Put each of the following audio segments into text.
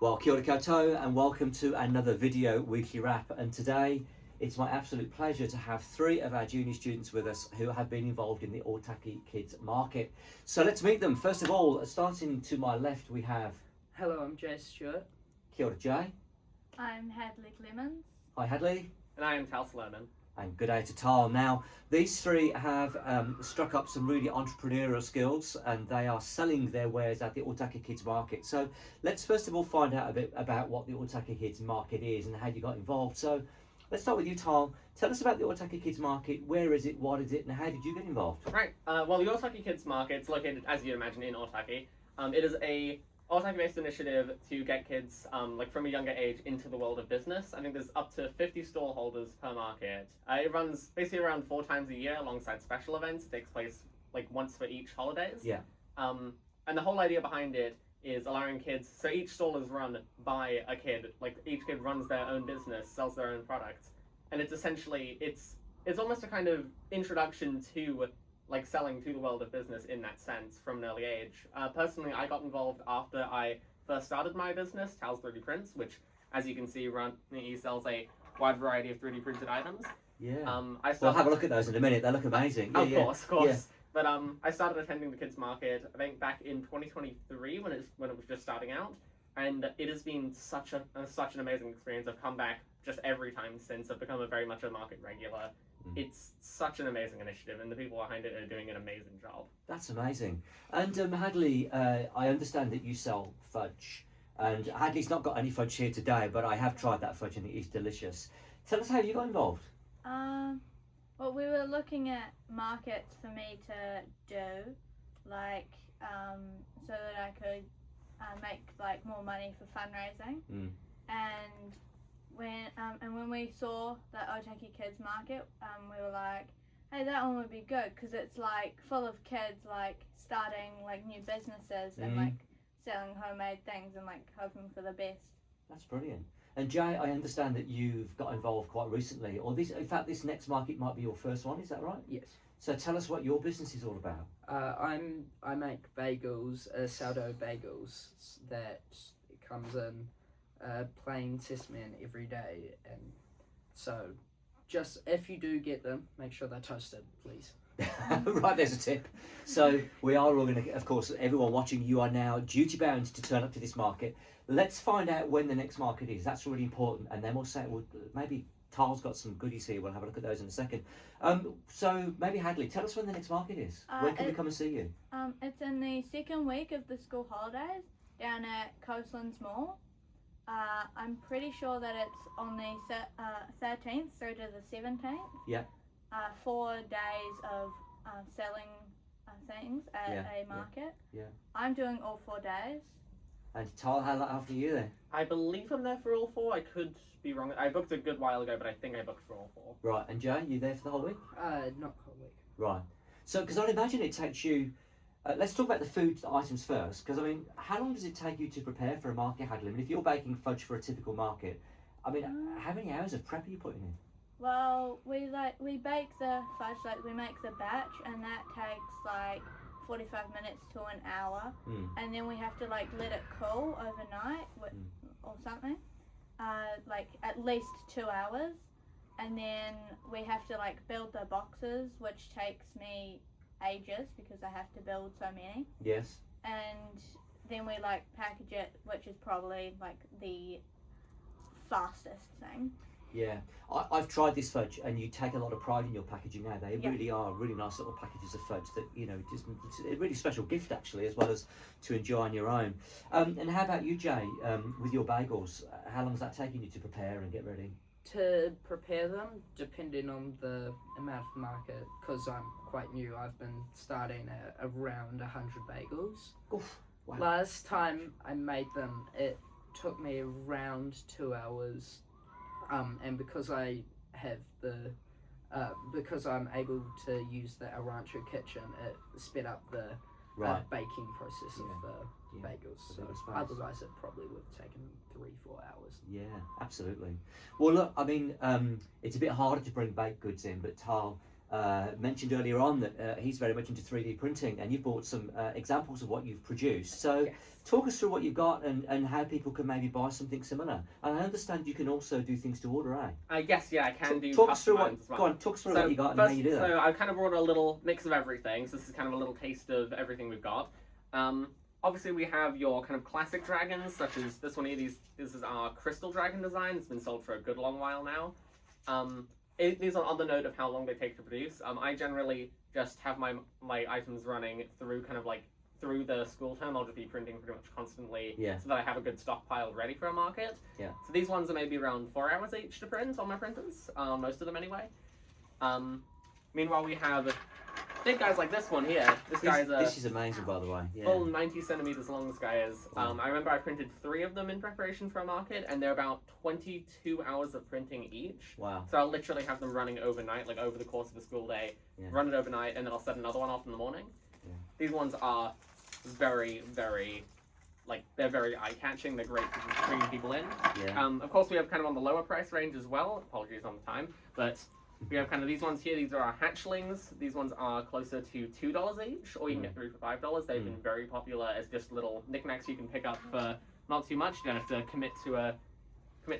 Well, kia ora koutou and welcome to another video weekly wrap. And today it's my absolute pleasure to have three of our junior students with us who have been involved in the Ōtaki Kids Market. So let's meet them. First of all, starting to my left, we have... Hello, I'm Jay Stewart. Kia ora, Jay. I'm Hadleigh Lemons. Hi, Hadleigh. And I am Tal Sloman. And good day to Tal. Now, these three have struck up some really entrepreneurial skills and they are selling their wares at the Ōtaki Kids Market. So let's first of all find out a bit about what the Ōtaki Kids Market is and how you got involved. So let's start with you, Tal. Tell us about the Ōtaki Kids Market. Where is it, what is it, and how did you get involved? Right, well, the Otaki Kids Market is located, as you'd imagine, in Otaki. It is a Otaki-based initiative to get kids, from a younger age, into the world of business. I think there's up to 50 stall holders per market. It runs basically around 4 times a year alongside special events. It takes place once for each holidays. Yeah. And the whole idea behind it is allowing kids, so each stall is run by a kid. Each kid runs their own business, sells their own products. And it's essentially, it's almost a kind of introduction to selling to the world of business in that sense from an early age. Personally, I got involved after I first started my business, Tal's 3D Prints, which, as you can see, he sells a wide variety of 3D printed items. Yeah. We'll have a look at those in a minute. They look amazing. Of course. Yeah. But I started attending the kids market, I think, back in 2023 when it was just starting out, and it has been such an amazing experience. I've come back just every time since. I've become very much a market regular. It's such an amazing initiative, and the people behind it are doing an amazing job. That's amazing. And Hadleigh, I understand that you sell fudge, and Hadleigh's not got any fudge here today, but I have tried that fudge and it is delicious. Tell us how you got involved. Well, we were looking at markets for me to do, so that I could make more money for fundraising. And when we saw the Ōtaki Kids Market, we were like, hey, that one would be good because it's full of kids starting new businesses and selling homemade things and hoping for the best. That's brilliant. And Jay, I understand that you've got involved quite recently, or this next market might be your first one. Is that right? Yes. So tell us what your business is all about. I make bagels, sourdough bagels that comes in plain sesame every day, and so just if you do get them, make sure they're toasted, please. Right, there's a tip. So we are all going to, of course, everyone watching, you are now duty bound to turn up to this market. Let's find out when the next market is. That's really important, and then we'll say, well, maybe Tal's got some goodies here. We'll have a look at those in a second. So maybe Hadleigh, tell us when the next market is. When can we come and see you? It's in the second week of the school holidays down at Coastlands Mall. I'm pretty sure that it's on the 13th through to the 17th. Yeah. 4 days of selling things at a market. Yeah. I'm doing all 4 days. And Tal, how long after you there? I believe I'm there for all 4. I could be wrong. I booked a good while ago, but I think I booked for all 4. Right. And Jay, you there for the whole week? Not whole week. Right. So, because I'd imagine it takes you. Let's talk about the food items first, because I mean, how long does it take you to prepare for a market, Hadleigh? I mean, if you're baking fudge for a typical market, I mean, how many hours of prep are you putting in? Well, we bake the fudge, we make the batch, and that takes 45 minutes to an hour, and then we have to let it cool overnight or something, at least 2 hours, and then we have to build the boxes, which takes me ages because I have to build so many. Yes. And then we package it, which is probably the fastest thing. Yeah, I've tried this fudge, and you take a lot of pride in your packaging now. They really are really nice little packages of fudge that, it's a really special gift actually, as well as to enjoy on your own. And how about you, Jay, with your bagels? How long is that taking you to prepare and get ready? To prepare them, depending on the amount of market, because I'm quite new, I've been starting at around 100 bagels. Oof, wow. Last time I made them, it took me around 2 hours. And because I have because I'm able to use the Arancho kitchen, it sped up the baking process of the bagels. So otherwise, it probably would have taken 3-4 hours. Yeah, absolutely. Well, look, I mean, it's a bit harder to bring baked goods in, but Tal, mentioned earlier on that he's very much into 3D printing, and you've brought some examples of what you've produced. So Yes. talk us through what you've got and how people can maybe buy something similar. And I understand you can also do things to order, eh? Yes, yeah, I can do Talk custom us through what, items as well. go on, talk us through So what you got and first, how you do that. So I kind of brought a little mix of everything. So this is kind of a little taste of everything we've got. Obviously, we have your kind of classic dragons, such as this one here. This is our crystal dragon design. It's been sold for a good long while now. These are on the note of how long they take to produce. I generally just have my items running through kind of like through the school term. I'll just be printing pretty much constantly, so that I have a good stockpile ready for a market. Yeah. So these ones are maybe around 4 hours each to print on my printers. Most of them anyway. Meanwhile, we have big guys like this one here. This is amazing, by the way. Yeah. Full 90 centimeters long. This guy is. I remember I printed 3 of them in preparation for a market, and they're about 22 hours of printing each. Wow. So I'll literally have them running overnight, like over the course of a school day. Run it overnight, and then I'll set another one off in the morning. Yeah. These ones are very, very, they're very eye-catching. They're great for bringing people in. Yeah. Of course, we have kind of on the lower price range as well. Apologies on the time, but we have kind of these ones here. These are our hatchlings. These ones are closer to $2 each, or you can get 3 for $5. They've been very popular as just little knickknacks you can pick up for not too much. You don't have to commit to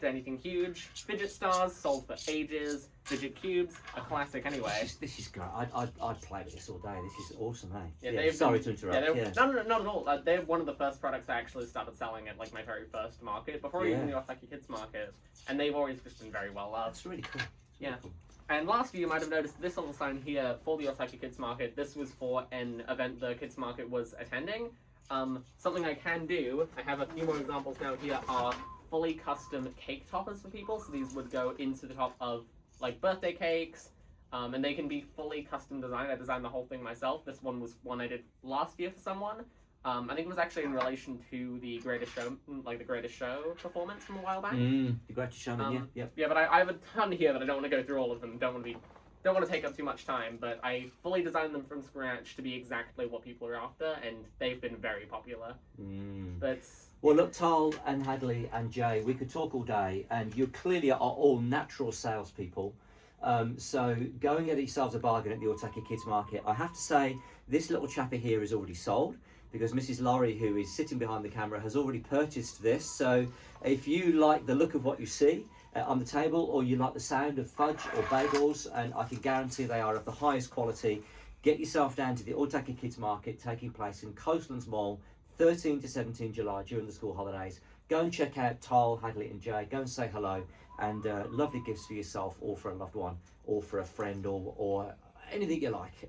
anything huge. Fidget stars sold for ages. Fidget cubes, a classic anyway. This is great. I'd play with this all day. This is awesome, eh? Yeah, sorry to interrupt. No, not at all. They're one of the first products I actually started selling at like my very first market, before even the Ōtaki Kids Market, and they've always just been very well loved. That's really cool. Really cool. And lastly, you might have noticed this little sign here for the Ōtaki Kids Market. This was for an event the Kids Market was attending. Something I can do, I have a few more examples now here, are fully custom cake toppers for people. So these would go into the top of like birthday cakes, and they can be fully custom designed. I designed the whole thing myself. This one was one I did last year for someone. I think it was actually in relation to the Greatest Show, like the Greatest Show performance from a while back. The Greatest Showman, Yeah, but I have a ton here that I don't want to go through all of them. Don't want to take up too much time. But I fully designed them from scratch to be exactly what people are after, and they've been very popular. But well, look, Tal and Hadleigh and Jay, we could talk all day, and you clearly are all natural salespeople. So go and get yourselves a bargain at the Ōtaki Kids Market. I have to say, this little chappy here is already sold, because Mrs. Laurie, who is sitting behind the camera, has already purchased this. So if you like the look of what you see on the table, or you like the sound of fudge or bagels, and I can guarantee they are of the highest quality, get yourself down to the Ōtaki Kids Market, taking place in Coastlands Mall, 13 to 17 July during the school holidays. Go and check out Tal, Hadleigh and Jay. Go and say hello, and lovely gifts for yourself, or for a loved one, or for a friend, or anything you like.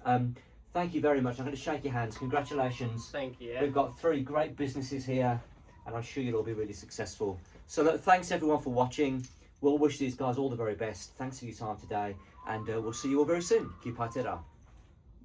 Thank you very much. I'm going to shake your hands. Congratulations. Thank you. We've got 3 great businesses here, and I'm sure you'll all be really successful. So look, thanks everyone for watching. We'll wish these guys all the very best. Thanks for your time today, and we'll see you all very soon. Ki pai te rā.